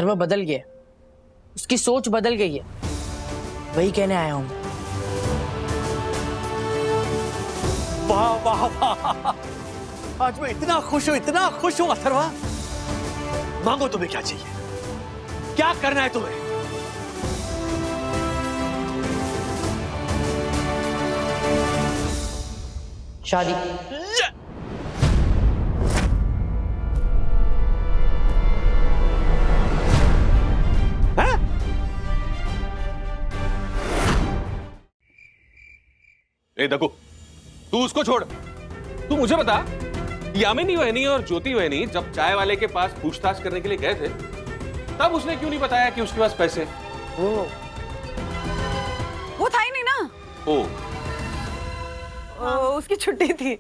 अथर्व बदल गया, उसकी सोच बदल गई है, वही कहने आया हूं। वाह वाह वाह, आज मैं इतना खुश हूं अथर्वा। मांगो तुम्हें क्या चाहिए, क्या करना है तुम्हें? शादी। ए दकू, तू उसको छोड़, तू मुझे बता, यामिनी वहनी और ज्योति वहनी जब चाय वाले के पास पूछताछ करने के लिए गए थे, तब उसने क्यों नहीं बताया कि उसके पास पैसे? वो था ही नहीं ना। उसकी छुट्टी थी,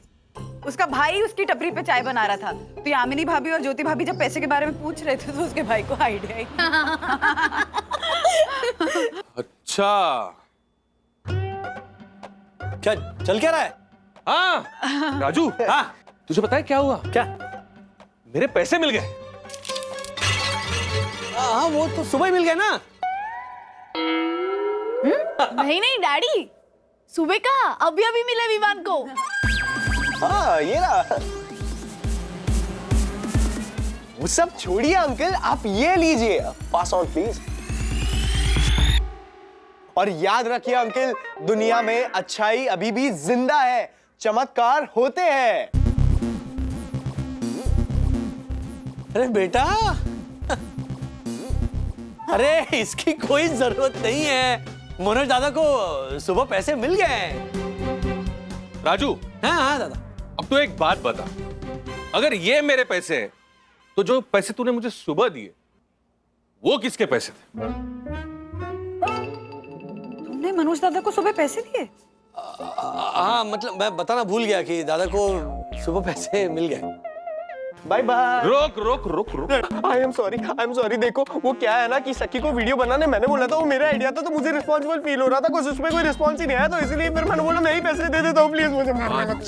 उसका भाई उसकी टपरी पे चाय बना रहा था, तो यामिनी भाभी और ज्योति भाभी जब पैसे के बारे में पूछ रहे थे तो उसके भाई को आइडिया ही। अच्छा, क्या चल क्या रहा है? हाँ राजू, हाँ तुझे पता है क्या हुआ? क्या? मेरे पैसे मिल गए। हाँ वो तो सुबह ही मिल गया ना। नहीं नहीं डैडी, सुबह का अभी अभी मिले विमान को। हाँ ये ना, वो सब छोड़िए अंकल, आप ये लीजिए, पास ऑन प्लीज। और याद रखिए अंकल, दुनिया में अच्छाई अभी भी जिंदा है, चमत्कार होते हैं। अरे बेटा, अरे इसकी कोई जरूरत नहीं है, मनोज दादा को सुबह पैसे मिल गए। राजू, हाँ हाँ दादा। अब तो एक बात बता, अगर ये मेरे पैसे हैं, तो जो पैसे तूने मुझे सुबह दिए, वो किसके पैसे थे? तुमने मनोज दादा को सुबह पैसे दिए? हाँ मतलब मैं बताना भूल गया कि दादा को सुबह पैसे मिल गए। Bye bye. रोक रोक रोक रोक, आई एम सॉरी, देखो वो क्या है ना कि सखी को वीडियो बनाने मैंने बोला था, वो मेरा आइडिया था, तो मुझे रिस्पॉन्सिबल फील हो रहा था, कुछ उसमें कोई रिस्पॉन्स ही नहीं आया, तो इसलिए फिर मैंने बोला मैं ही पैसे दे देता हूँ, प्लीज मुझे माफ कर दो।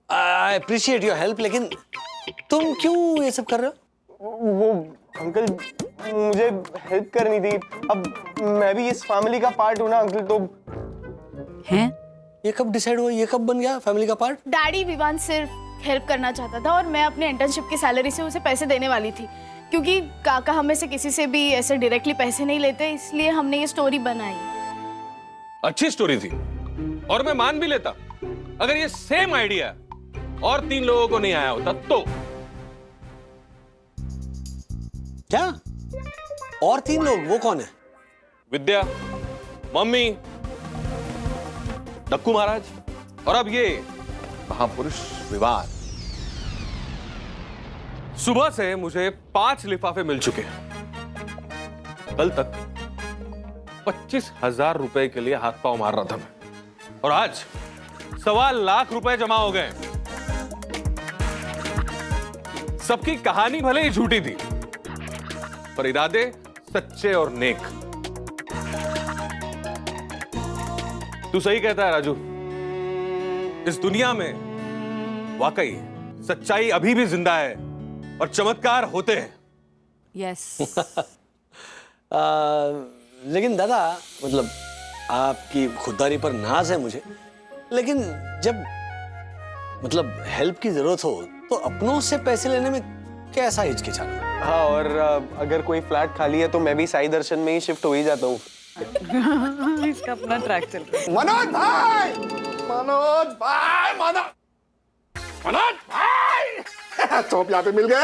आई अप्रिशिएट योर हेल्प, लेकिन तुम क्यों ये सब कर रहे हो? वो अंकल, मुझे हेल्प करनी थी, अब मैं भी इस फैमिली का पार्ट हूँ ना अंकल, तो हैं? ये कब डिसाइड हुआ, ये कब बन गया फैमिली का पार्ट? डैडी विवान सिर्फ हेल्प करना चाहता था और मैं अपने इंटर्नशिप की सैलरी से उसे पैसे देने वाली थी, क्योंकि काका हमें से किसी से भी ऐसे डायरेक्टली पैसे नहीं लेते, इसलिए हमने ये स्टोरी बनाई। अच्छी स्टोरी थी और मैं मान भी लेता अगर ये सेम आइडिया और 3 लोगों को नहीं आया होता तो। क्या? और 3 लोग? वो कौन है? विद्या, मम्मी, डक्कू महाराज और अब ये महापुरुष विवान। सुबह से मुझे 5 लिफाफे मिल चुके हैं। कल तक 25,000 रुपए के लिए हाथ पांव मार रहा था मैं, और आज 1.25 लाख रुपए जमा हो गए। सबकी कहानी भले ही झूठी थी, पर इरादे सच्चे और नेक। तू सही कहता है राजू, इस दुनिया में वाकई सच्चाई अभी भी जिंदा है और चमत्कार होते हैं। यस। लेकिन दादा, मतलब आपकी खुददारी पर नाज है मुझे, लेकिन जब मतलब हेल्प की जरूरत हो तो अपनों से पैसे लेने में कैसा हिचकिचाना? हाँ, और अगर कोई फ्लैट खाली है तो मैं भी साई दर्शन में ही शिफ्ट हो ही जाता हूँ। इसका अपना ट्रैक चल रहा है। मनोज भाई, मनोज भाई, मनोज भाई, तो आप यहाँ पे मिल गए।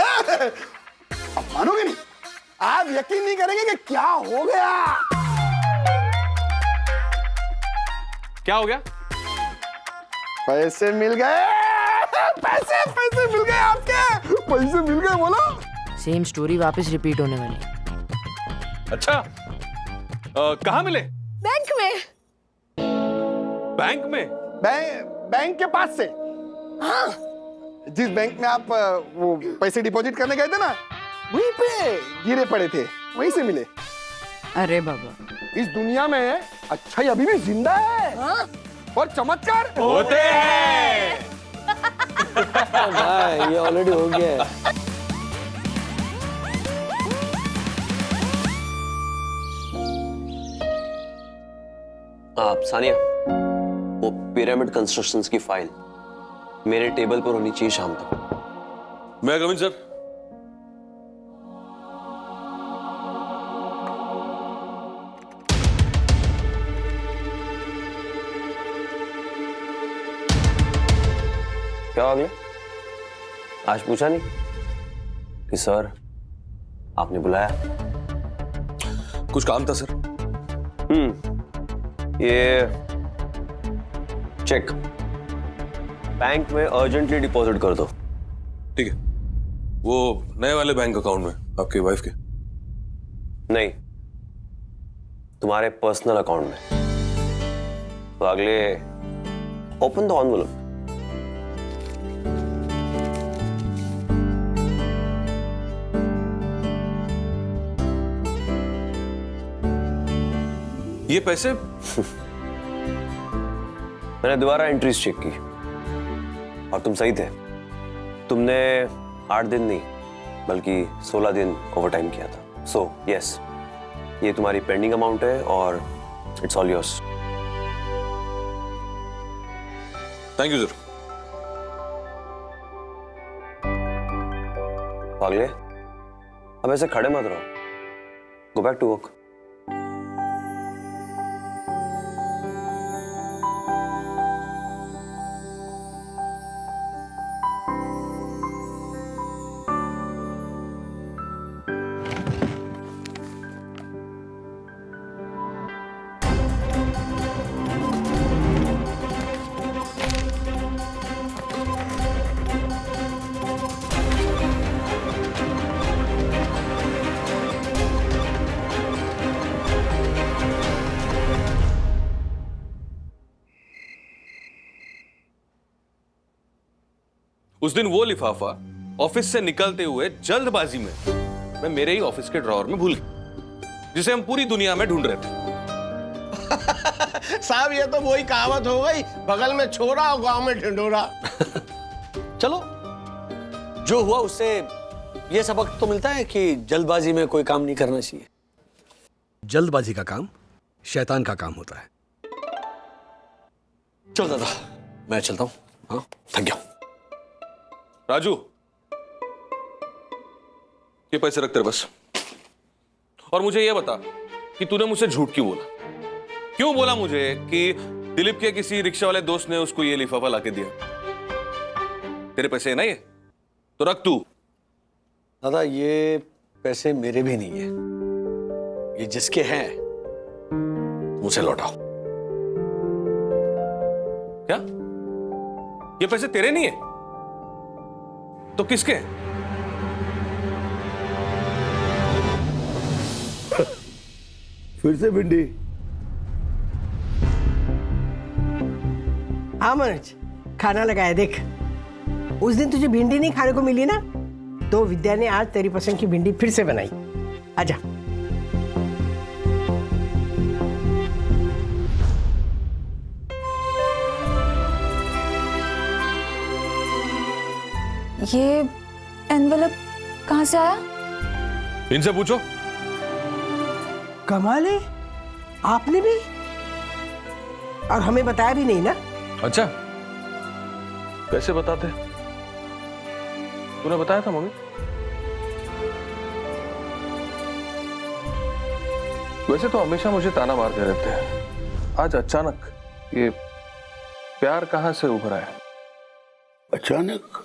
अब मानोगे नहीं, आप यकीन नहीं करेंगे कि क्या हो गया। क्या हो गया? पैसे मिल गए, पैसे मिल गए, आपके पैसे मिल गए। बोलो। सेम स्टोरी वापस रिपीट होने वाली। अच्छा, कहाँ मिले? बैंक में। बैंक में? बैंक के पास से। हाँ, जिस बैंक में आप वो पैसे डिपॉजिट करने गए थे ना, वहीं पे गिरे पड़े थे, वहीं से मिले। अरे बाबा, इस दुनिया में अच्छाई अभी भी जिंदा है। हाँ? और चमत्कार होते हैं। भाई ये ऑलरेडी हो गया है। आप सानिया, वो पिरामिड कंस्ट्रक्शंस की फाइल मेरे टेबल पर होनी चाहिए शाम तक। मैं कमिंग सर। क्या हो गया? आज पूछा नहीं कि सर आपने बुलाया? कुछ काम था सर। ये चेक बैंक में अर्जेंटली डिपॉजिट कर दो। ठीक है, वो नए वाले बैंक अकाउंट में आपकी वाइफ के? नहीं, तुम्हारे पर्सनल अकाउंट में। तो अगले ओपन द एनवेलप। ये पैसे? मैंने दोबारा एंट्रीज चेक की और तुम सही थे। तुमने 8 दिन नहीं बल्कि 16 दिन ओवरटाइम किया था। सो यस, ये तुम्हारी पेंडिंग अमाउंट है और it's all yours. Thank you sir. पागले, अब ऐसे खड़े मत रहो, गो बैक टू वर्क। उस दिन वो लिफाफा ऑफिस से निकलते हुए जल्दबाजी में मैं मेरे ही ऑफिस के ड्रॉअर में भूल गया, जिसे हम पूरी दुनिया में ढूंढ रहे थे। साहब ये तो वही कहावत हो गई, बगल में छोरा और गांव में ढिंडोरा। चलो, जो हुआ उससे ये सबक तो मिलता है कि जल्दबाजी में कोई काम नहीं करना चाहिए। जल्दबाजी का काम शैतान का काम होता है। चलो दादा, मैं चलता हूँ। हाँ, थक गया। राजू, ये पैसे रख तेरे बस। और मुझे ये बता कि तूने मुझसे झूठ क्यों बोला? क्यों बोला मुझे कि दिलीप के किसी रिक्शा वाले दोस्त ने उसको ये लिफाफा लाके दिया? तेरे पैसे है ना ये? तो रख तू। दादा, ये पैसे मेरे भी नहीं है, ये जिसके हैं मुझे लौटाओ। क्या? ये पैसे तेरे नहीं है? तो किसके? फिर से भिंडी। हाँ मनोज, खाना लगाया देख। उस दिन तुझे भिंडी नहीं खाने को मिली ना, तो विद्या ने आज तेरी पसंद की भिंडी फिर से बनाई। आजा। ये एनवेलप कहाँ से आया? इनसे पूछो। कमाल है, आपने भी, और हमें बताया भी नहीं ना। अच्छा, कैसे बताते? तूने बताया था मम्मी? वैसे तो हमेशा मुझे ताना मारते रहते हैं, आज अचानक ये प्यार कहाँ से उभरा है? अचानक?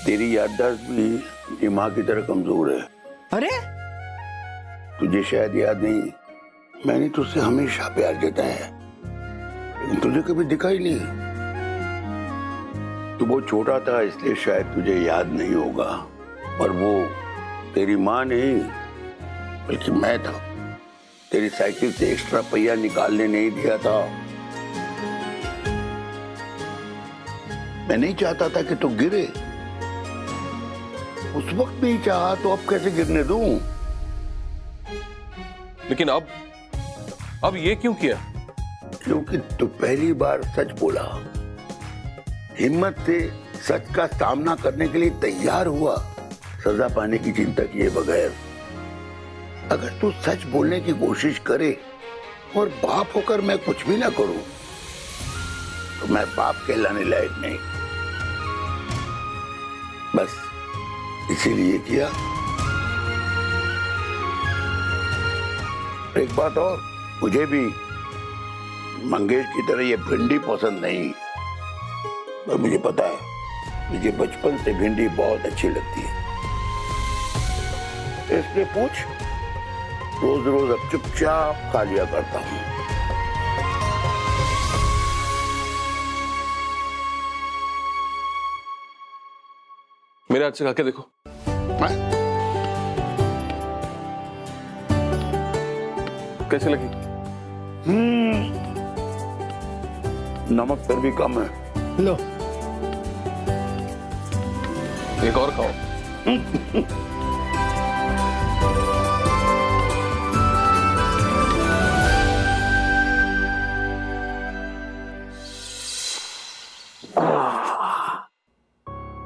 तेरी याददाश्त भी दिमाग की तरह कमजोर है। अरे तुझे शायद याद नहीं, मैंने तुझसे हमेशा प्यार जताया है, लेकिन तुझे कभी दिखा ही नहीं। तू बहुत छोटा था इसलिए शायद तुझे याद नहीं होगा, पर वो तेरी माँ नहीं बल्कि मैं था। तेरी साइकिल से एक्स्ट्रा पहिया निकालने नहीं दिया था। मैं नहीं चाहता था कि तू गिरे, उस वक्त नहीं चाहा तो अब कैसे गिरने दूं? लेकिन अब ये क्यों किया? क्योंकि तू पहली बार सच बोला, हिम्मत से सच का सामना करने के लिए तैयार हुआ, सजा पाने की चिंता किए बगैर। अगर तू सच बोलने की कोशिश करे और बाप होकर मैं कुछ भी ना करूं तो मैं बाप कहलाने लायक नहीं। बस इसीलिए किया। एक बात और, मुझे भी मंगेश की तरह ये भिंडी पसंद नहीं, पर मुझे पता है मुझे बचपन से भिंडी बहुत अच्छी लगती है। इसलिए पूछ, रोज रोज अब चुपचाप खा लिया करता हूं। मेरे हाथ से खा के देखो। कैसे लगी? नमक फिर भी कम है। लो एक और खाओ।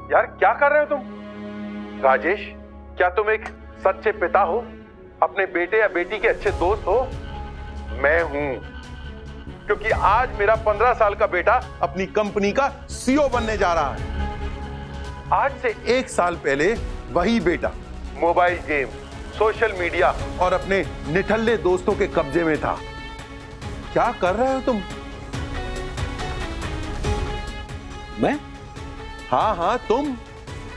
यार क्या कर रहे हो तुम? राजेश, क्या तुम एक सच्चे पिता हो? अपने बेटे या बेटी के अच्छे दोस्त हो? मैं हूं, क्योंकि आज मेरा 15 साल का बेटा अपनी कंपनी का सीईओ बनने जा रहा है। आज से 1 साल पहले वही बेटा मोबाइल गेम, सोशल मीडिया और अपने निठल्ले दोस्तों के कब्जे में था। क्या कर रहे हो तुम? मैं? हाँ तुम।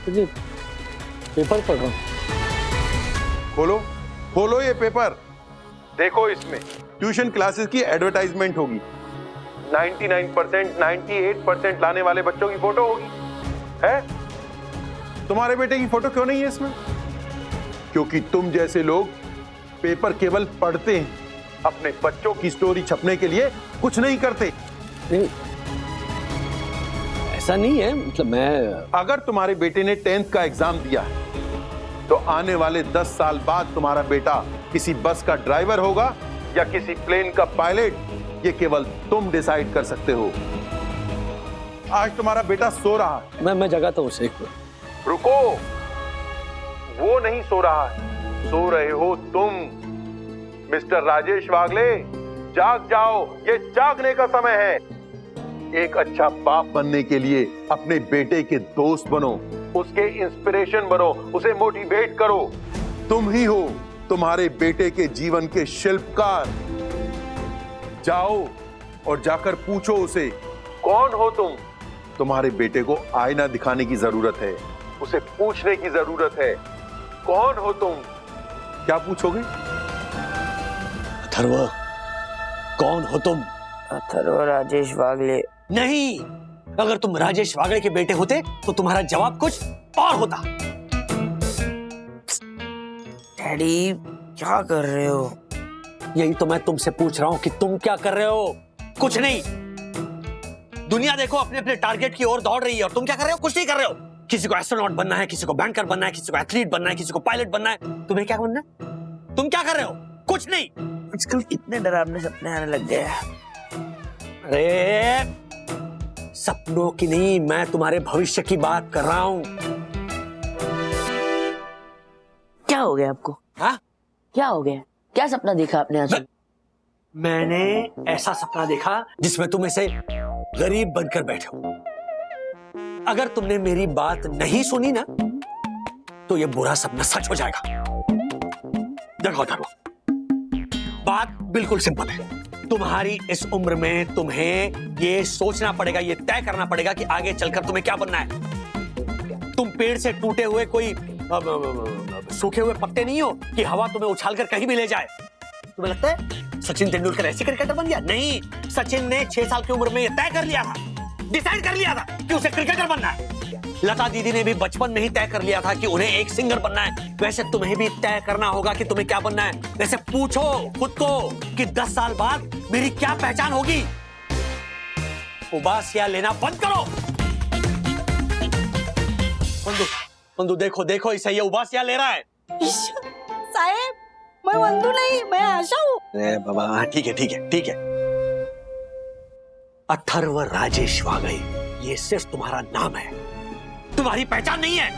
पेपर पढ़ रहा हूं। खोलो खोलो ये पेपर, देखो इसमें ट्यूशन क्लासेस की एडवर्टाइजमेंट होगी। 99%, 98% लाने वाले बच्चों की फोटो होगी। है? तुम्हारे बेटे की फोटो क्यों नहीं है इसमें? क्योंकि तुम जैसे लोग पेपर केवल पढ़ते हैं, अपने बच्चों की स्टोरी छपने के लिए कुछ नहीं करते। नहीं, ऐसा नहीं है, मतलब मैं। अगर तुम्हारे बेटे ने 10th का एग्जाम दिया है तो आने वाले 10 साल बाद तुम्हारा बेटा किसी बस का ड्राइवर होगा या किसी प्लेन का पायलट, ये केवल तुम डिसाइड कर सकते हो। आज तुम्हारा बेटा सो रहा है। मैं जगाता हूँ उसे। रुको, वो नहीं सो रहा है, सो रहे हो तुम। मिस्टर राजेश वागले, जाग जाओ, ये जागने का समय है। एक अच्छा बाप बनने के लिए अपने बेटे के दोस्त बनो, उसके इंस्पिरेशन बनो, उसे मोटिवेट करो। तुम ही हो तुम्हारे बेटे के जीवन के शिल्पकार। जाओ और जाकर पूछो उसे, कौन हो तुम? तुम्हारे बेटे को आईना दिखाने की जरूरत है, उसे पूछने की जरूरत है, कौन हो तुम? क्या पूछोगे? अथर्व, कौन हो तुम? अथर्व राजेश वागले। नहीं, अगर तुम राजेश वागले के बेटे होते तो तुम्हारा जवाब कुछ और होता। डैडी क्या कर रहे हो? यही तो मैं तुमसे पूछ रहा हूं कि तुम क्या कर रहे हो? कुछ नहीं। दुनिया देखो अपने अपने टारगेट की ओर दौड़ रही है और तुम क्या कर रहे हो? कुछ नहीं कर रहे हो। किसी को एस्ट्रोनॉट बनना है, किसी को बैंकर बनना है, किसी को एथलीट बनना है, किसी को पायलट बनना है। तुम्हें क्या बनना है? तुम क्या कर रहे हो? कुछ नहीं। आजकल कितने डरावने सपने आने लग गए। अरे सपनों की नहीं, मैं तुम्हारे भविष्य की बात कर रहा हूं। क्या हो गया आपको? हाँ? क्या हो गया? क्या सपना देखा आपने आज? मैंने ऐसा सपना देखा जिसमें तुम ऐसे गरीब बनकर बैठे हो। अगर तुमने मेरी बात नहीं सुनी ना तो यह बुरा सपना सच हो जाएगा। देखो धर्म, बात बिल्कुल सिंपल है। तुम्हारी इस उम्र में तुम्हें ये सोचना पड़ेगा, ये तय करना पड़ेगा कि आगे चलकर तुम्हें क्या बनना है। तुम पेड़ से टूटे हुए कोई सूखे हुए पत्ते नहीं हो कि हवा तुम्हें उछालकर कहीं भी ले जाए। तुम्हें लगता है सचिन तेंदुलकर ऐसे क्रिकेटर बन गया? नहीं, सचिन ने 6 साल की उम्र में ये तय कर लिया था, डिसाइड कर लिया था कि उसे क्रिकेटर बनना है। लता दीदी ने भी बचपन में ही तय कर लिया था कि उन्हें एक सिंगर बनना है। वैसे तुम्हें भी तय करना होगा कि तुम्हें क्या बनना है। वैसे पूछो खुद को कि 10 साल बाद मेरी क्या पहचान होगी। उबासियां लेना बंद करो। बंधु देखो देखो, इसे ये उबासियां ले रहा है। साहेब, मैं बंधु नहीं, मैं आशा हूँ। अरे बाबा, ठीक है ठीक है ठीक है। अथर्व राजेश वागले, ये सिर्फ तुम्हारा नाम है, तुम्हारी पहचान नहीं है।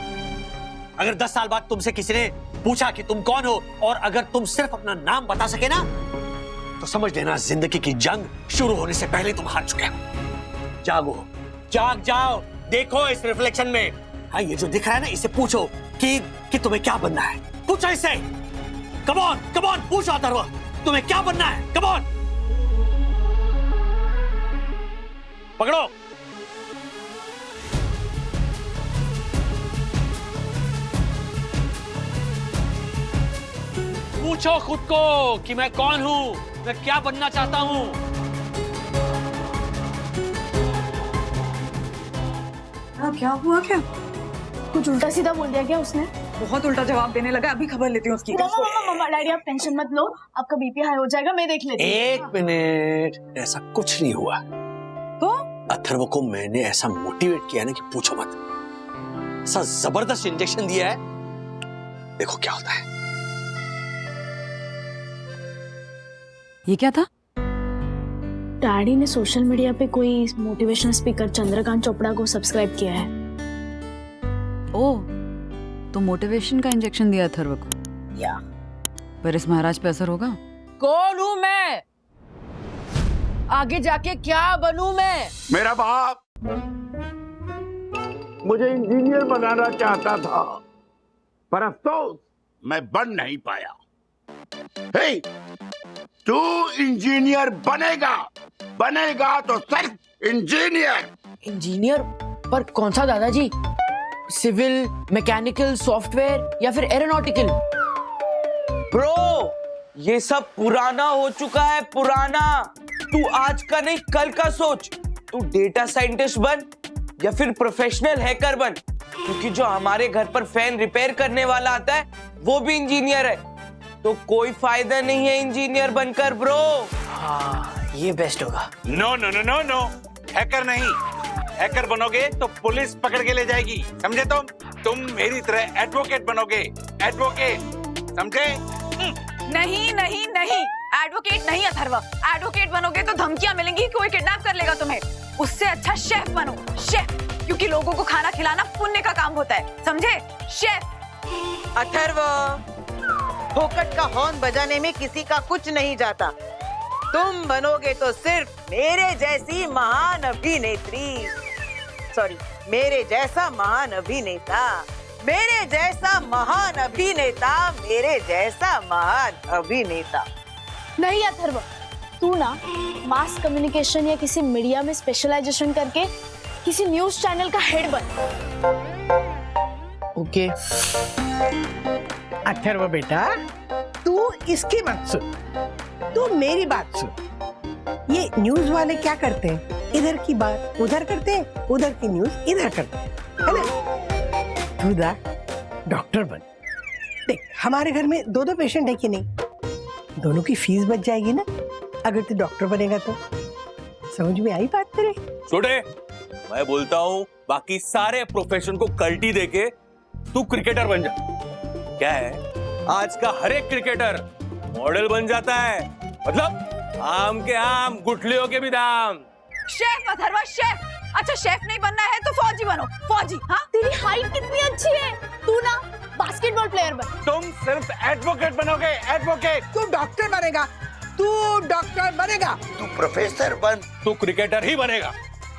अगर 10 साल बाद तुमसे किसी ने पूछा कि तुम कौन हो और अगर तुम सिर्फ अपना नाम बता सके ना तो समझ लेना जिंदगी की जंग शुरू होने से पहले तुम हार चुके हो। जागो, जाग जाओ, देखो इस रिफ्लेक्शन में। हाँ, ये जो दिख रहा है ना, इसे पूछो कि तुम्हें क्या बनना है। पूछो इससे। कम ऑन, पूछो अथर्व, तुम्हें क्या बनना है? कम ऑन, पकड़ो। पूछो खुद को कि मैं कौन हूं, मैं क्या बनना चाहता हूं। क्या हुआ? क्या कुछ उल्टा सीधा बोल दिया क्या उसने? बहुत उल्टा जवाब देने लगा। अभी खबर लेती हूँ उसकी। मम्मा डैडी आप टेंशन मत लो, आपका बीपी हाई हो जाएगा, मैं देख लेती हूँ। एक मिनट, ऐसा कुछ नहीं हुआ। तो अथर्व को मैंने ऐसा मोटिवेट किया ना कि पूछो मत। ऐसा जबरदस्त इंजेक्शन दिया है, देखो क्या होता है। ये क्या था? डैडी ने सोशल मीडिया पे कोई मोटिवेशनल स्पीकर चंद्रकांत चोपड़ा को सब्सक्राइब किया है। ओह, तो मोटिवेशन का इंजेक्शन दिया अथर्व को। या पर इस महाराज पे असर होगा? कौन हूं मैं? आगे जाके क्या बनूं मैं? मेरा बाप मुझे इंजीनियर बनाना चाहता था, पर अफसोस मैं बन नहीं पाया। हे, तू इंजीनियर बनेगा तो सिर्फ इंजीनियर। इंजीनियर? पर कौन सा दादाजी? सिविल, मैकेनिकल, सॉफ्टवेयर या फिर एरोनॉटिकल? ब्रो, ये सब पुराना हो चुका है, पुराना। तू आज का नहीं कल का सोच। तू डेटा साइंटिस्ट बन या फिर प्रोफेशनल हैकर बन, क्योंकि जो हमारे घर पर फैन रिपेयर करने वाला आता है वो भी इंजीनियर है। तो कोई फायदा नहीं है इंजीनियर बनकर ब्रो। हाँ, ये बेस्ट होगा। No no no no no, hacker नहीं। हैकर बनोगे तो पुलिस पकड़ के ले जाएगी, समझे? तुम मेरी तरह एडवोकेट बनोगे, एडवोकेट, समझे? नहीं नहीं नहीं, एडवोकेट नहीं अथर्व। एडवोकेट बनोगे तो धमकियां मिलेंगी, कोई किडनैप कर लेगा तुम्हें। उससे अच्छा शेफ बनो, शेफ, क्योंकि लोगों को खाना खिलाना पुण्य का काम होता है, समझे? शेफ। अथर्व, फोकट का हॉर्न बजाने में किसी का कुछ नहीं जाता। तुम बनोगे तो सिर्फ मेरे जैसी महान अभिनेत्री, सॉरी, मेरे जैसा महान अभिनेता, मेरे जैसा महान अभिनेता, मेरे जैसा महान अभिनेता। नहीं अथर्व, तू ना मास कम्युनिकेशन या किसी मीडिया में स्पेशलाइजेशन करके किसी न्यूज चैनल का हेड बन। ओके। अथर्व बेटा, तू इसकी मत सुन, तू मेरी बात सुन। ये न्यूज वाले क्या करते हैं? इधर की बात उधर करते हैं, उधर की न्यूज इधर करते हैं, है ना? तू जा डॉक्टर बन। देख, हमारे घर में दो पेशेंट है कि नहीं? दोनों की फीस बच जाएगी ना अगर तू डॉक्टर बनेगा तो। समझ में आई बात तेरे? छोटे, मैं बोलता हूँ बाकी सारे प्रोफेशन को कल्टी देके तू क्रिकेटर बन जा। क्या है, आज का हर एक क्रिकेटर मॉडल बन जाता है, मतलब आम के आम, गुठलियों के भी दाम। Chef Atharva, chef. अच्छा, शेफ नहीं बनना है तो फौजी बनो, फौजी। हाँ, तेरी हाइट कितनी अच्छी है, तू ना बास्केटबॉल प्लेयर बन। तुम सिर्फ एडवोकेट बनोगे, एडवोकेट। तू डॉक्टर बनेगा, तू डॉक्टर बनेगा। तू प्रोफेसर बन। तू क्रिकेटर ही बनेगा।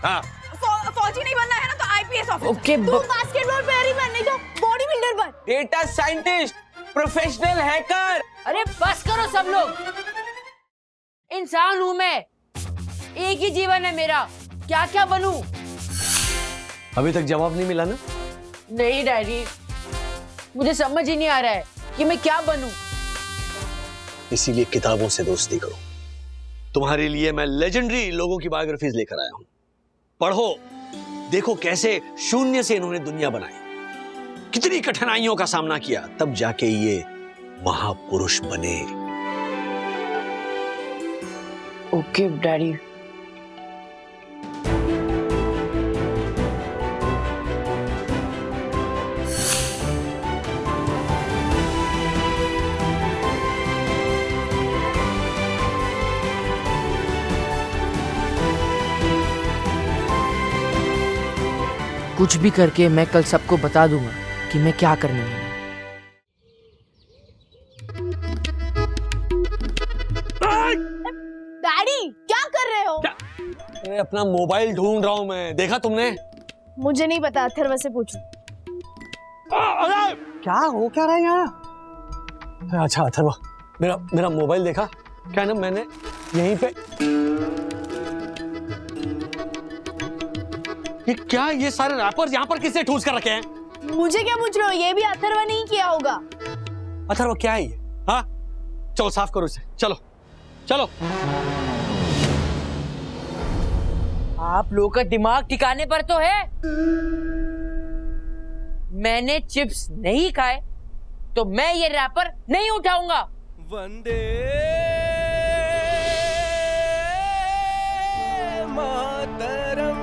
हाँ, फौजी नहीं बनना है ना तो आईपीएस ऑफिसर। ओके, तू बास्केटबॉल प्लेयर ही बन, नहीं तो बॉडी बिल्डर बन। Data scientist, professional hacker. अरे बस करो सब लोग। इंसान हूं मैं, एक ही जीवन है मेरा, क्या क्या बनूं? अभी तक जवाब नहीं मिला ना? नहीं डैडी, मुझे समझ ही नहीं आ रहा है कि मैं क्या बनूं। इसीलिए किताबों से दोस्ती करो। तुम्हारे लिए मैं लेजेंडरी लोगों की बायोग्राफीज लेकर आया हूं। पढ़ो, देखो कैसे शून्य से इन्होंने दुनिया बनाई, कितनी कठिनाइयों का सामना किया, तब जाके ये महापुरुष बने। Okay daddy. कुछ भी करके मैं कल सबको बता दूंगा कि मैं क्या करने वाला हूं। अरे अपना मोबाइल ढूंढ रहा हूं मैं, देखा तुमने? मुझे नहीं पता, अथर्व से पूछो। अरे क्या हो क्या रहा है यहाँ? अच्छा अथर्व, मेरा मोबाइल देखा क्या ना, मैंने यहीं पे ये सारे रैपर्स यहाँ पर किसने ठूस कर रखे हैं? मुझे क्या पूछ रहे हो? ये भी अथर्व नहीं किया होगा। अथर्व क्या है ये? हाँ चलो साफ करो इसे, चलो चलो। आप लोगों का दिमाग ठिकाने पर तो है? मैंने चिप्स नहीं खाए तो मैं ये रैपर नहीं उठाऊंगा। वंदे मातरम।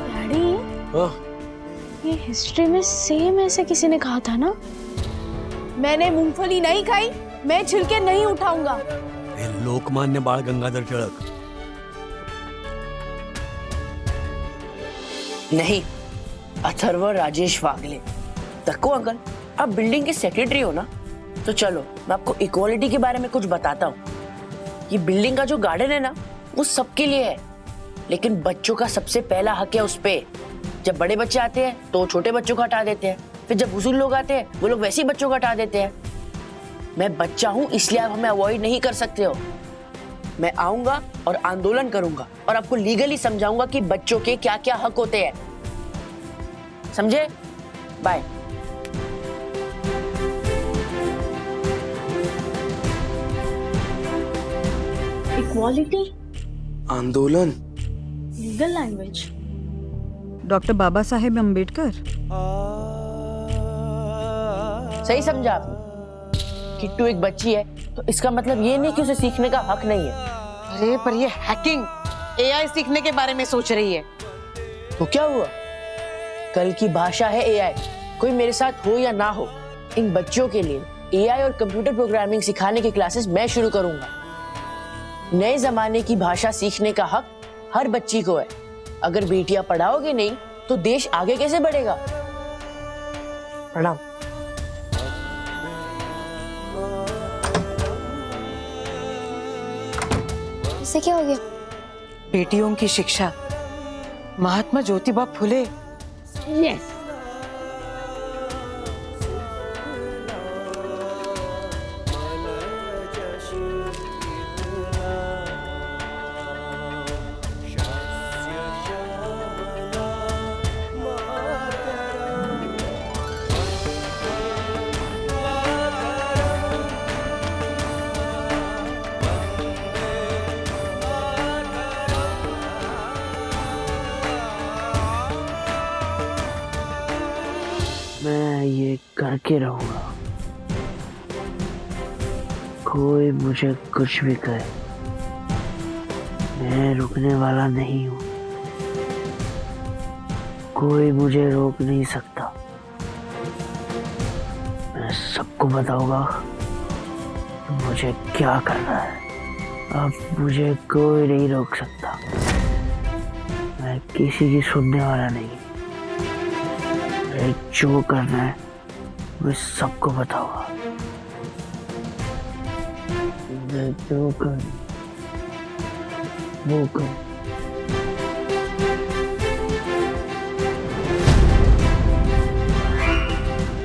डैडी, हाँ? ये हिस्ट्री में सेम ऐसे किसी ने कहा था ना? मैंने मूंगफली नहीं खाई, मैं छिलके नहीं उठाऊंगा। लोकमान्य बाल गंगाधर तिलक। नहीं, अथर्व राजेश वागले। तको अंकल, आप बिल्डिंग के सेक्रेटरी हो ना, तो चलो मैं आपको इक्वालिटी के बारे में कुछ बताता हूँ। ये बिल्डिंग का जो गार्डन है ना, वो सबके लिए है, लेकिन बच्चों का सबसे पहला हक है उस पे। जब बड़े बच्चे आते हैं तो छोटे बच्चों को हटा देते हैं, फिर जब बुजुर्ग लोग आते हैं वो लोग वैसे ही बच्चों को हटा देते हैं। मैं बच्चा हूँ इसलिए आप हमें अवॉइड नहीं कर सकते हो। मैं आऊंगा और आंदोलन करूंगा और आपको लीगली समझाऊंगा कि बच्चों के क्या क्या हक होते हैं, समझे? बाय। इक्वालिटी, आंदोलन, legal language. Doctor Baba Saheb Ambedkar. सही समझा आपने। किट्टू एक बच्ची है तो इसका मतलब ये नहीं कि उसे सीखने का हक नहीं है। अरे पर ये हैकिंग, एआई सीखने के बारे में सोच रही है। तो क्या हुआ? कल की भाषा है एआई। कोई मेरे साथ हो या ना हो, इन बच्चों के लिए एआई और कंप्यूटर प्रोग्रामिंग सिखाने की क्लासेस मैं शुरू करूंगा। नए जमाने की भाषा सीखने का हक हर बच्ची को है। अगर बेटियां पढ़ाओगे नहीं तो देश आगे कैसे बढ़ेगा? प्रणाम। इससे क्या हो गया? बेटियों की शिक्षा, महात्मा ज्योतिबा फुले। यस। मैं ये करके रहूंगा, कोई मुझे कुछ भी कहे, मैं रुकने वाला नहीं हूं। कोई मुझे रोक नहीं सकता। मैं सबको बताऊंगा मुझे क्या करना है। अब मुझे कोई नहीं रोक सकता। मैं किसी की सुनने वाला नहीं। जो करना है मैं सबको बताऊंगा। मैं जो कर वो कर।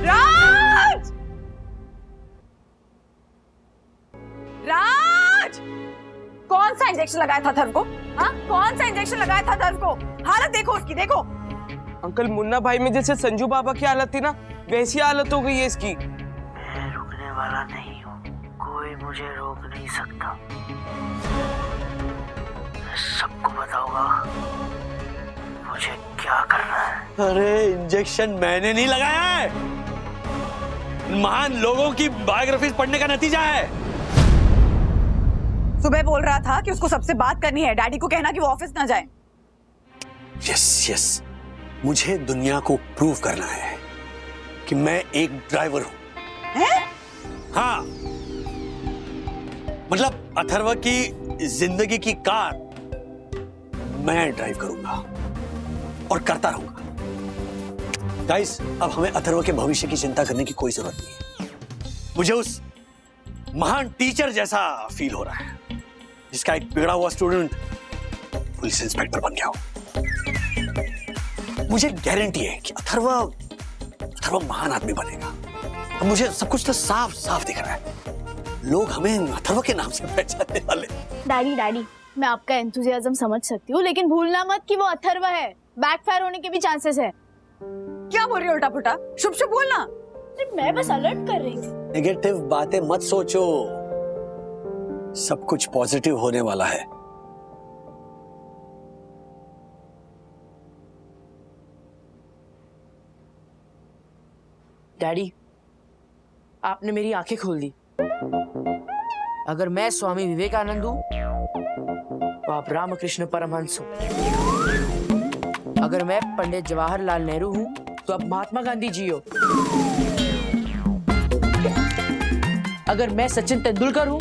राज! राज! कौन सा इंजेक्शन लगाया था अथर्व को? हाँ, कौन सा इंजेक्शन लगाया था अथर्व को? हालत देखो उसकी, देखो। अंकल मुन्ना भाई में जैसे संजू बाबा की हालत थी ना, वैसी हालत हो गई है इसकी। मैं रुकने वाला नहीं हूँ, कोई मुझे रोक नहीं सकता। मैं सबको बताऊंगा मुझे क्या करना है। अरे इंजेक्शन मैंने नहीं लगाया है, महान लोगों की बायोग्राफीज पढ़ने का नतीजा है। सुबह बोल रहा था कि उसको सबसे बात करनी है, डैडी को कहना कि वो ऑफिस ना जाए। यस यस, मुझे दुनिया को प्रूव करना है कि मैं एक ड्राइवर हूं। हैं? हाँ, मतलब अथर्व की जिंदगी की कार मैं ड्राइव करूंगा और करता रहूंगा। गाइस, अब हमें अथर्व के भविष्य की चिंता करने की कोई जरूरत नहीं है। मुझे उस महान टीचर जैसा फील हो रहा है, जिसका एक बिगड़ा हुआ स्टूडेंट पुलिस इंस्पेक्टर बन गया हो। मुझे गारंटी है कि अथर्व महान आदमी बनेगा। अब मुझे सब कुछ तो साफ साफ दिख रहा है। लोग हमें अथर्व के नाम से पहचानने वाले। डैडी, मैं आपका एंथुजियाज्म समझ सकती हूँ, लेकिन भूलना मत कि वो अथर्व है। बैकफायर होने के भी चांसेस है। क्या बोल रही हो उल्टा पुल्टा? शुभ शुभ बोलना। मैं बस अलर्ट कर रही थी। नेगेटिव बातें मत सोचो, सब कुछ पॉजिटिव होने वाला है। डैडी, आपने मेरी आंखें खोल दी। अगर मैं स्वामी विवेकानंद हूं तो आप रामकृष्ण परमहंस हो। अगर मैं पंडित जवाहरलाल नेहरू हूं तो आप महात्मा गांधी जी हो। अगर मैं सचिन तेंदुलकर हूं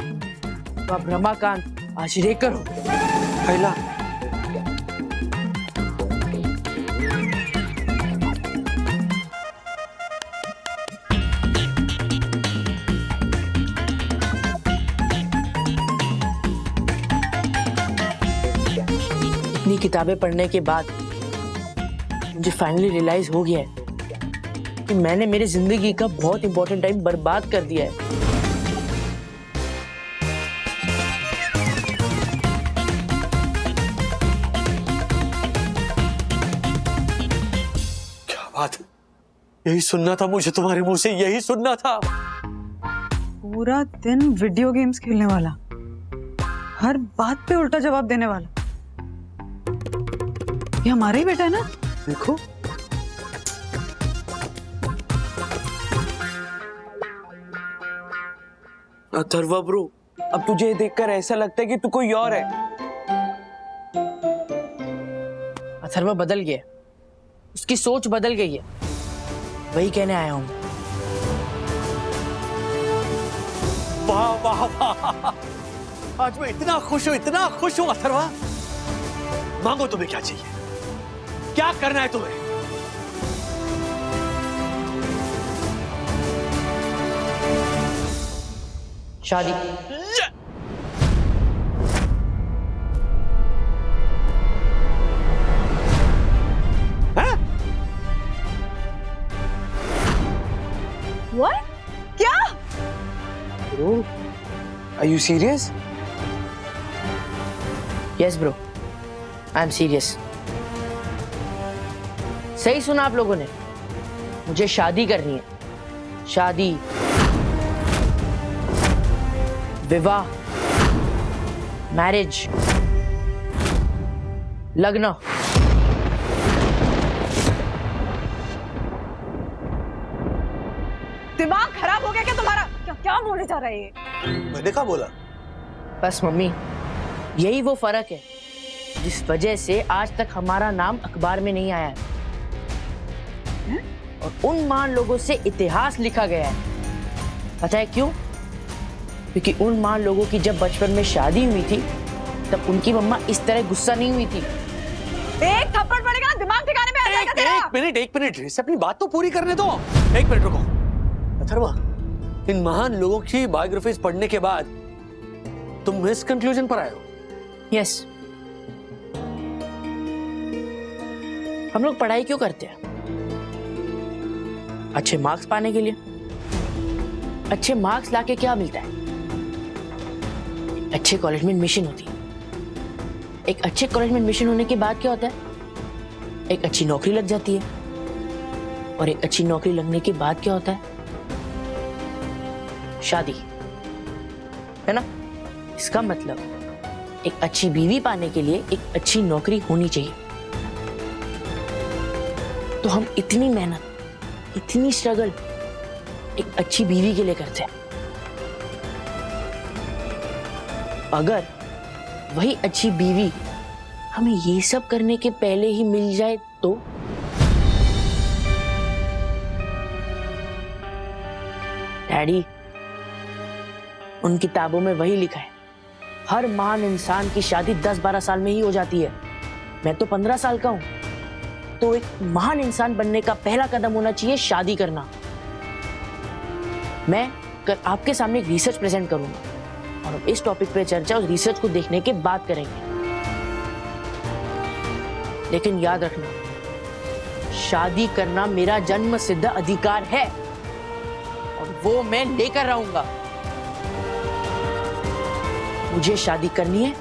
तो आप रमाकांत आचरेकर हो। पहला इतनी किताबें पढ़ने के बाद मुझे फाइनली रियलाइज हो गया है कि मैंने मेरी जिंदगी का बहुत इंपॉर्टेंट टाइम बर्बाद कर दिया है। क्या बात, यही सुनना था मुझे तुम्हारे मुंह से, यही सुनना था। पूरा दिन वीडियो गेम्स खेलने वाला, हर बात पे उल्टा जवाब देने वाला। ये हमारा ही बेटा है ना? देखो अथर्व ब्रो, अब तुझे देखकर ऐसा लगता है कि तू कोई और है। अथर्व बदल गया, उसकी सोच बदल गई है, वही कहने आया हूं। वाह वाह वाह, आज मैं इतना खुश हूं अथर्वा। मांगो तुम्हें क्या चाहिए, क्या करना है तुम्हें? शादी। What? क्या? Bro, are you serious? Yes bro, I am serious. सही सुना आप लोगों ने, मुझे शादी करनी है। शादी, विवाह, मैरिज, लग्न। दिमाग खराब हो गया क्या तुम्हारा? क्या बोले जा रहे हैं? मैंने क्या बोला? बस मम्मी, यही वो फर्क है जिस वजह से आज तक हमारा नाम अखबार में नहीं आया है और उन महान लोगों से इतिहास लिखा गया है। पता है क्यों? क्योंकि उन महान लोगों की जब बचपन में शादी हुई थी तब उनकी मम्मा इस तरह गुस्सा नहीं हुई थी। एक थप्पड़ पड़ेगा, दिमाग ठिकाने में आ जाएगा तेरा। एक मिनट, इसे अपनी बात तो पूरी करने दो। एक मिनट रुको। अथर्वा, इन महान लोगों की बायोग्राफीज पढ़ने के बाद तुम इस कंक्लूजन पर आए हो? यस। हम लोग पढ़ाई क्यों करते हैं? अच्छे मार्क्स पाने के लिए। अच्छे मार्क्स लाके क्या मिलता है? अच्छे कॉलेज में एडमिशन होती है। एक अच्छे कॉलेज में एडमिशन होने के बाद क्या होता है? एक अच्छी नौकरी लग जाती है और एक अच्छी नौकरी लगने के बाद क्या होता है? शादी, है ना? इसका मतलब एक अच्छी बीवी पाने के लिए एक अच्छी नौकरी होनी चाहिए। तो हम इतनी मेहनत, इतनी स्ट्रगल एक अच्छी बीवी के लिए करते हैं। अगर वही अच्छी बीवी हमें ये सब करने के पहले ही मिल जाए तो? डैडी, उन किताबों में वही लिखा है, हर महान इंसान की शादी 10-12 साल में ही हो जाती है। मैं तो 15 साल का हूं, तो एक महान इंसान बनने का पहला कदम होना चाहिए शादी करना। मैं कल आपके सामने एक रिसर्च प्रेजेंट करूंगा और हम इस टॉपिक पे चर्चा उस रिसर्च को देखने के बाद करेंगे। लेकिन याद रखना, शादी करना मेरा जन्म सिद्ध अधिकार है और वो मैं लेकर रहूंगा। मुझे शादी करनी है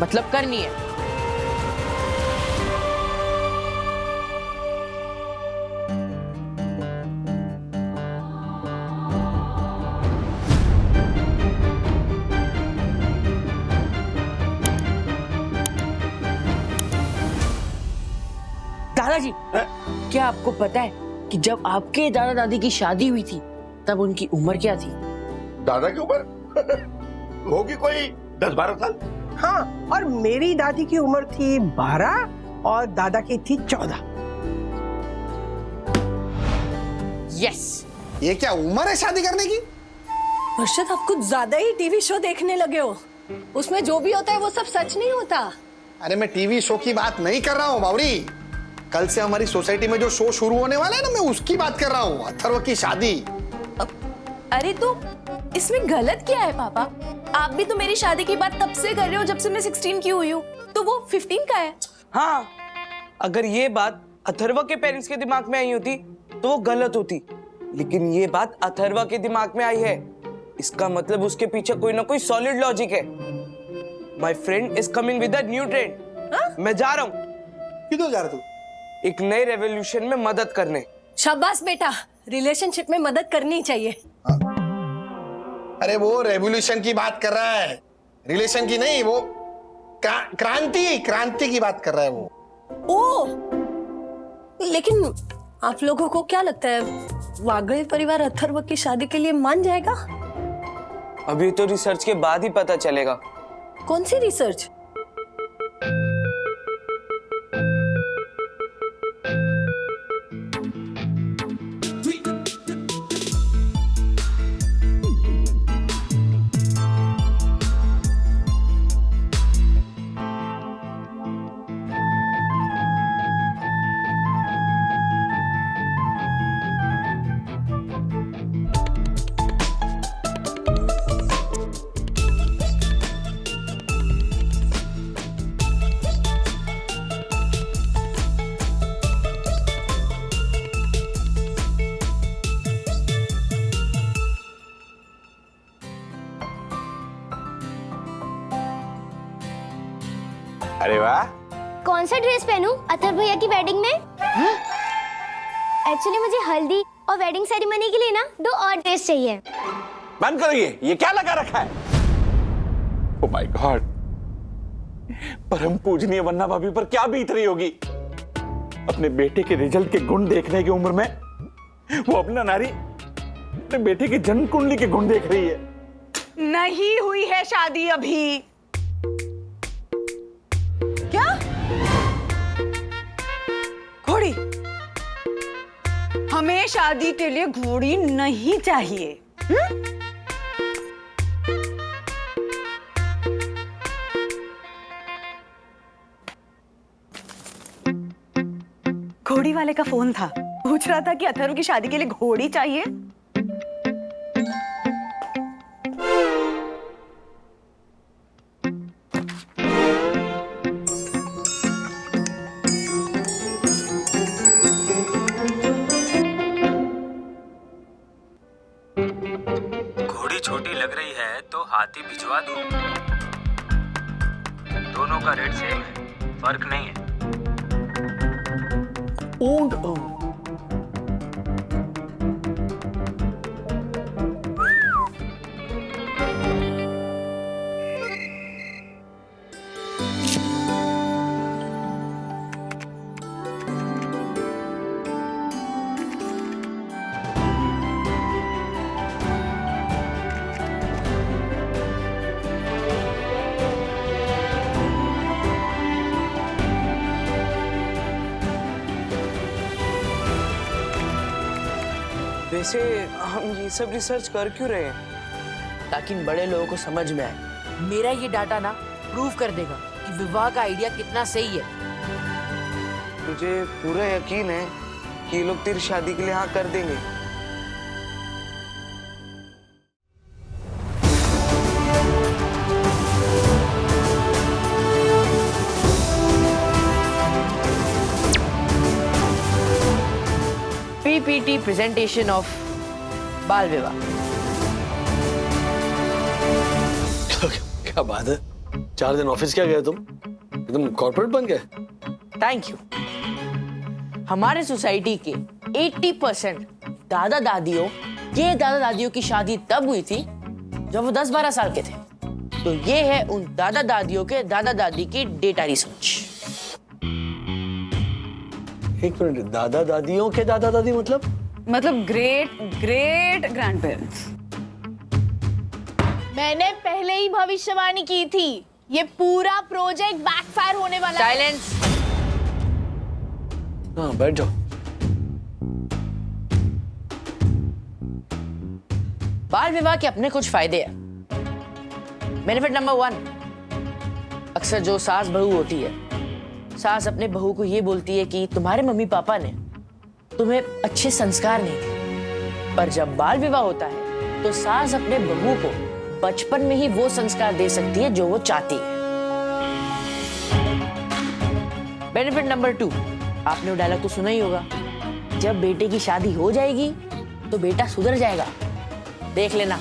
मतलब करनी है। दादाजी, क्या आपको पता है कि जब आपके दादा दादी की शादी हुई थी तब उनकी उम्र क्या थी? दादा की उम्र होगी कोई 10-12 साल। हाँ, और मेरी दादी की उम्र थी 12 और दादा की थी 14। यस। ये क्या उम्र है शादी करने की? अर्शद, आप कुछ ज्यादा ही टीवी शो देखने लगे हो। उसमें जो भी होता है वो सब सच नहीं होता। अरे मैं टीवी शो की बात नहीं कर रहा हूँ बावरी। कल से हमारी सोसाइटी में जो शो शुरू होने वाला है ना, मैं उसकी बात कर रहा हूँ। अथर्व की शादी। अरे तो इसमें गलत क्या है पापा? आप भी तो मेरी शादी की बात तब से कर रहे हो जब से मैं 16 की हुई हूँ, तो वो 15 का है। हाँ, अगर ये बात अथर्वा के पेरेंट्स के दिमाग में आई होती तो वो गलत होती, लेकिन ये बात अथर्वा के दिमाग में आई है, इसका मतलब उसके पीछे कोई ना कोई सॉलिड लॉजिक है। My friend is coming with a new trend. मैं जा रहा हूँ। किधर जा रहा तू? एक नए रेवोल्यूशन में मदद करने। शाबाश बेटा, रिलेशनशिप में मदद करनी चाहिए। अरे वो रेवोल्यूशन की बात कर रहा है, रिलेशन की नहीं। वो क्रांति की बात कर रहा है वो। ओ, लेकिन आप लोगों को क्या लगता है, वागले परिवार अथर्व की शादी के लिए मान जाएगा? अभी तो रिसर्च के बाद ही पता चलेगा। कौन सी रिसर्च? अरे वाह, कौन सा ड्रेस पहनूं अथर्व भैया की वेडिंग में? एक्चुअली मुझे हल्दी और वेडिंग सेरेमनी के लिए ना 2 और ड्रेस चाहिए। बंद करो ये क्या लगा रखा है? ओह माय गॉड, परम पूजनीय वन्ना भाभी पर क्या बीत रही होगी। अपने बेटे के रिजल्ट के गुण देखने की उम्र में वो अपना नारी अपने बेटे की जन्म कुंडली के गुण देख रही है। नहीं हुई है शादी अभी। क्या? घोड़ी? हमें शादी के लिए घोड़ी नहीं चाहिए। घोड़ी वाले का फोन था, पूछ रहा था कि अथर्व की शादी के लिए घोड़ी चाहिए। घोड़ी छोटी लग रही है तो हाथी भिजवा दूं। दोनों का रेट सेम है, फर्क नहीं है। ऊंट वैसे हम ये सब रिसर्च कर क्यों रहे हैं? ताकि इन बड़े लोगों को समझ में आए। मेरा ये डाटा ना प्रूव कर देगा कि विवाह का आइडिया कितना सही है। मुझे पूरा यकीन है कि ये लोग तेरी शादी के लिए हाँ कर देंगे। OTT presentation of बाल विवाह। क्या बात है, 4 दिन ऑफिस क्या गए तुम, एकदम कॉर्पोरेट बन गए। Thank you. हमारे सोसाइटी के 80% दादा दादियों की शादी तब हुई थी जब वो 10-12 साल के थे। तो ये है उन दादा दादियों के दादा दादी की डेटा रिसर्च। एक मिनट, दादा दादियों के दादा दादी मतलब ग्रेट ग्रेट ग्रैंड पेरेंट्स। मैंने पहले ही भविष्यवाणी की थी, ये पूरा प्रोजेक्ट बैकफायर होने वाला है। साइलेंस। हाँ, बैठ जाओ। बाल विवाह के अपने कुछ फायदे हैं। बेनिफिट नंबर 1, अक्सर जो सास बहू होती है, सास अपने बहू को ये बोलती है कि तुम्हारे मम्मी पापा ने तुम्हें अच्छे संस्कार नहीं दिए। पर जब बाल विवाह होता है तो सास अपने बहू को बचपन में ही वो संस्कार दे सकती है जो वो चाहती है। बेनिफिट नंबर 2, आपने वो डायलॉग तो सुना ही होगा, जब बेटे की शादी हो जाएगी तो बेटा सुधर जाएगा, देख लेना।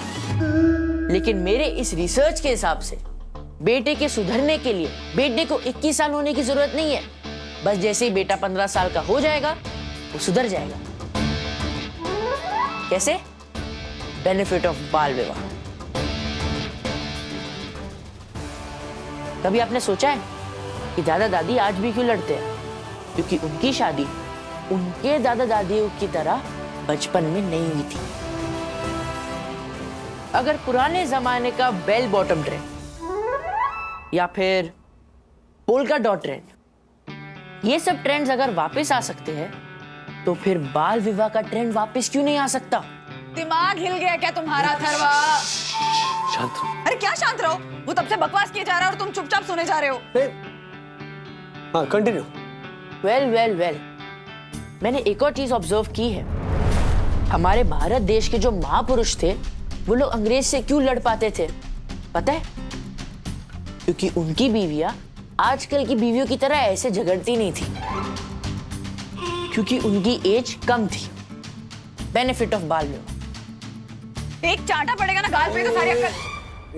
लेकिन मेरे इस रिसर्च के हिसाब से बेटे के सुधरने के लिए बेटे को 21 साल होने की जरूरत नहीं है। बस जैसे ही बेटा 15 साल का हो जाएगा वो सुधर जाएगा। कैसे? बेनिफिट ऑफ बाल विवाह। कभी आपने सोचा है कि दादा दादी आज भी क्यों लड़ते हैं? क्योंकि उनकी शादी उनके दादा दादियों की तरह बचपन में नहीं हुई थी। अगर पुराने जमाने का बेल बॉटम ट्रेंड या फिर पोल्का डॉट ट्रेंड, ये सब ट्रेंड्स अगर वापस आ सकते हैं तो फिर बाल विवाह का ट्रेंड वापस क्यों नहीं आ सकता? दिमाग हिल गया क्या तुम्हारा अथर्वा? शांत रहो। अरे क्या शांत रहो, वो तब से बकवास किए जा रहा है और तुम चुपचाप सुने जा रहे हो। हाँ, कंटिन्यू। वेल, मैंने एक और चीज ऑब्जर्व की है। हमारे भारत देश के जो महापुरुष थे वो लोग अंग्रेज से क्यों लड़ पाते थे पता है? क्योंकि उनकी बीवियां आजकल की बीवियों की तरह ऐसे झगड़ती नहीं थी, क्योंकि उनकी एज कम थी। बेनिफिट ऑफ बाल विवाह। एक चांटा पड़ेगा ना गाल पे तो सारी अक्ल।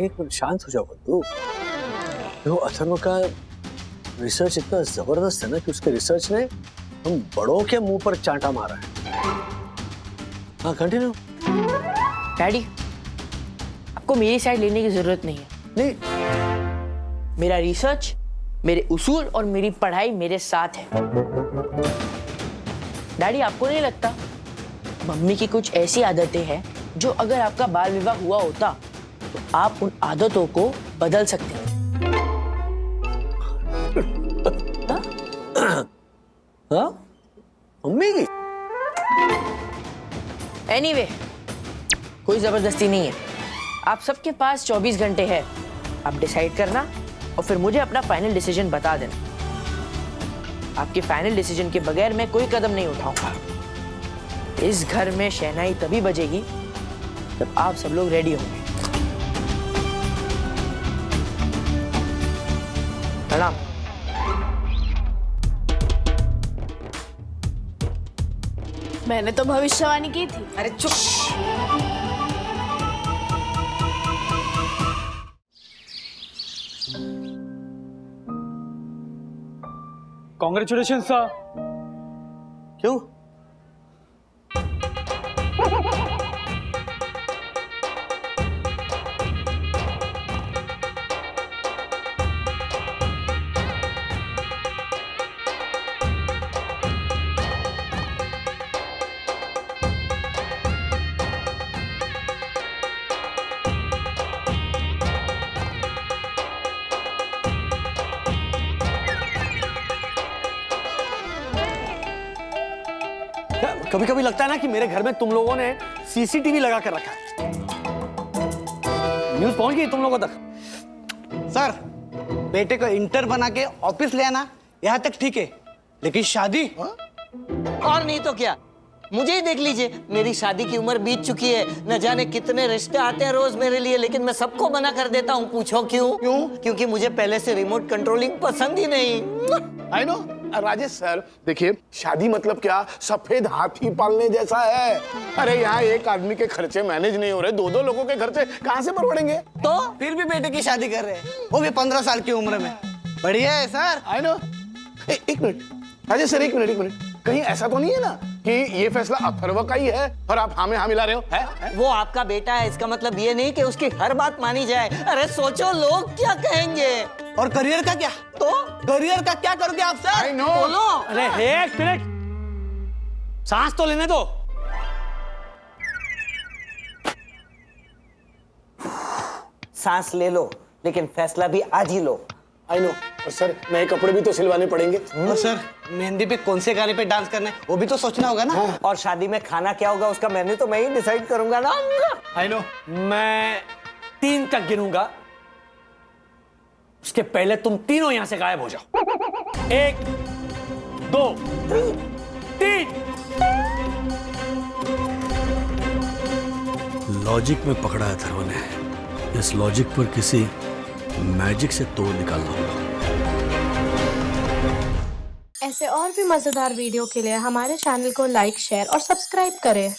एक मिनट, शांत हो जाओ बंधु। देखो, अथर्व का रिसर्च इतना जबरदस्त है ना कि उसके रिसर्च ने हम बड़ों के मुंह पर चांटा मारा है। हाँ, कंटिन्यू। डैडी, आपको मेरी साइड लेने की जरूरत नहीं है। नहीं, मेरा रिसर्च, मेरे उसूल और मेरी पढ़ाई मेरे साथ है। डैडी, आपको नहीं लगता मम्मी की कुछ ऐसी आदतें हैं जो अगर आपका बाल विवाह हुआ होता तो आप उन आदतों को बदल सकते हैं? हाँ? मम्मी की? एनीवे, कोई जबरदस्ती नहीं है। आप सबके पास 24 घंटे है, आप डिसाइड करना और फिर मुझे अपना फाइनल डिसीजन बता देना। आपके फाइनल डिसीजन के बगैर मैं कोई कदम नहीं उठाऊंगा। इस घर में शहनाई तभी बजेगी जब आप सब लोग रेडी होंगे। प्रणाम। मैंने तो भविष्यवाणी की थी। अरे चुप। Congratulation sir. क्यों? कभी कभी लगता है ना कि मेरे घर में तुम लोगों ने सीसीटीवी लगा कर रखा है। न्यूज़ पहुंच गई तुम लोगों तक? सर, बेटे को इंटर बना के ऑफिस ले आना यहाँ तक ठीक है, लेकिन शादी? और नहीं तो क्या, मुझे ही देख लीजिए, मेरी शादी की उम्र बीत चुकी है। न जाने कितने रिश्ते आते हैं रोज मेरे लिए, लेकिन मैं सबको मना कर देता हूँ। पूछो क्यों? क्योंकि मुझे पहले से रिमोट कंट्रोलिंग पसंद ही नहीं। I know. राजेश सर देखिए, शादी मतलब क्या सफेद हाथी पालने जैसा है। अरे यहाँ एक आदमी के खर्चे मैनेज नहीं हो रहे, 2-2 लोगों के खर्चे कहाँ से परवड़ेंगे? तो फिर भी बेटे की शादी कर रहे हैं, वो भी 15 साल की उम्र में। बढ़िया है सर। I know. एक मिनट राजेश सर, एक मिनट, कहीं ऐसा तो नहीं है ना कि ये फैसला अथर्व का ही है और आप हाँ में हाँ मिला रहे हो? है? वो आपका बेटा है, इसका मतलब ये नहीं कि उसकी हर बात मानी जाए। अरे सोचो लोग क्या कहेंगे। और करियर का क्या? तो करियर का क्या करोगे आप सर? I know. बोलो। अरे एक मिनट, सांस तो लेने दो। सांस ले लो, लेकिन फैसला भी आज ही लो। I know. और सर नए कपड़े भी तो सिलवाने पड़ेंगे। और सर मेहंदी पे कौन से गाने पे डांस करना है वो भी तो सोचना होगा ना। और शादी में खाना क्या होगा उसका मेन्यू तो मैं ही डिसाइड करूंगा ना। I know. मैं 3 तक गिनूंगा, उसके पहले तुम तीनों यहां से गायब हो जाओ। 1 2 3। लॉजिक में पकड़ा है अथर्व ने, इस लॉजिक पर किसी मैजिक से तोड़ निकालना होगा। ऐसे और भी मजेदार वीडियो के लिए हमारे चैनल को लाइक, शेयर और सब्सक्राइब करें।